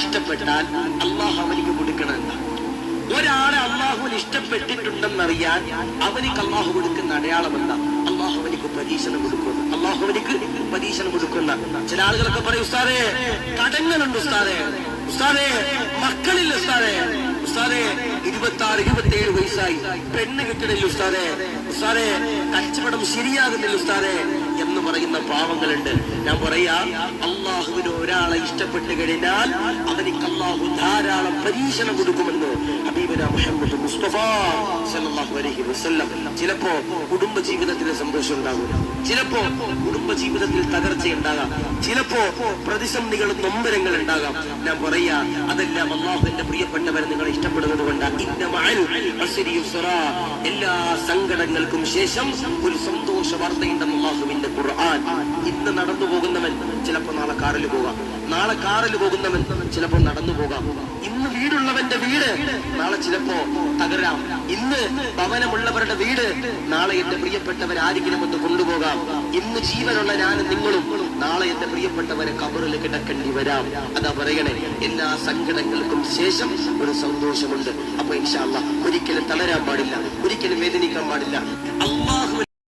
ഇഷ്ടപ്പെട്ടാൽ അള്ളാഹു അവനിക്ക് കൊടുക്കണം. ഒരാളെ അള്ളാഹുവിന് ഇഷ്ടപ്പെട്ടിട്ടുണ്ടെന്നറിയാൻ അവനിക്ക് അള്ളാഹു കൊടുക്കുന്ന അടയാളം എന്താ? അള്ളാഹു അവനിക്ക് പരീക്ഷണം കൊടുക്കുന്നു. അള്ളാഹു അവനിക്ക് പരീക്ഷണം കൊടുക്കുന്ന ചില ആളുകളൊക്കെ പറയും, ഉസ്താദേ കടങ്ങളുണ്ട്, ഉസ്താദേ മക്കളില്ല, ഉസ്താദേ 26-27 വയസ്സായി പെണ്ണ് കിട്ടണില്ല, ഉസ്താദേ കച്ചവടം ശരിയാകുന്നില്ല ഉസ്താദേ എന്ന് പറയുന്ന പാവങ്ങളുണ്ട്. ഞാൻ പറയാ, അള്ളാഹുവിന് ഒരാളെ ഇഷ്ടപ്പെട്ട് കഴിഞ്ഞാൽ അവനിക്ക് അള്ളാഹു ധാരാളം പരീക്ഷണം കൊടുക്കുമെന്ന് ഹബീബന മുഹമ്മദ് മുസ്തഫ സല്ലല്ലാഹു അലൈഹി വസല്ലം. ചിലപ്പോ കുടുംബ ജീവിതത്തിൽ സന്തോഷം ഉണ്ടാകും, ചിലപ്പോ കുടുംബ ജീവിതത്തിൽ തകർച്ചയുണ്ടാകാം, ചിലപ്പോ പ്രതിസന്ധികളും നൊമ്പരങ്ങൾ ഉണ്ടാകാം. ഞാൻ പറയാ, അതെല്ലാം അള്ളാഹുവിന്റെ പ്രിയപ്പെട്ടവരെ നിങ്ങൾ ഇഷ്ടപ്പെടുന്നത് കൊണ്ട് എല്ലാ സങ്കടങ്ങൾക്കും ശേഷം ഒരു സന്തോഷ വാർത്തയുണ്ടെന്ന് അള്ളാഹുവിന്റെ ഖുർആൻ. ഇന്ന് നടന്നു പോകുന്നവൻ ചിലപ്പോ നാളെ കാറിൽ പോകാം, നാളെ കാറിൽ പോകുന്നവൻ ചിലപ്പോ നടന്നു പോകാം. ഇന്ന് വീടുള്ളവന്റെ വീട് നാളെ ചിലപ്പോ തകരാം. ഇന്ന് ഭവനമുള്ളവരുടെ വീട് നാളെ എന്റെ പ്രിയപ്പെട്ടവരാരെങ്കിലും ഒന്ന് കൊണ്ടുപോകാം. ഇന്ന് ജീവനുള്ള ഞാനും നിങ്ങളും നാളെ എന്റെ പ്രിയപ്പെട്ടവരെ കബറിൽ കിടക്കേണ്ടി വരാം. അതാ പറയണേ, എല്ലാ സങ്കടങ്ങൾക്കും ശേഷം ഒരു സന്തോഷമുണ്ട്. അപ്പൊ ഇൻഷാ അല്ലാഹ് ഒരിക്കലും തളരാൻ പാടില്ല, ഒരിക്കലും വേദനിക്കാൻ പാടില്ല.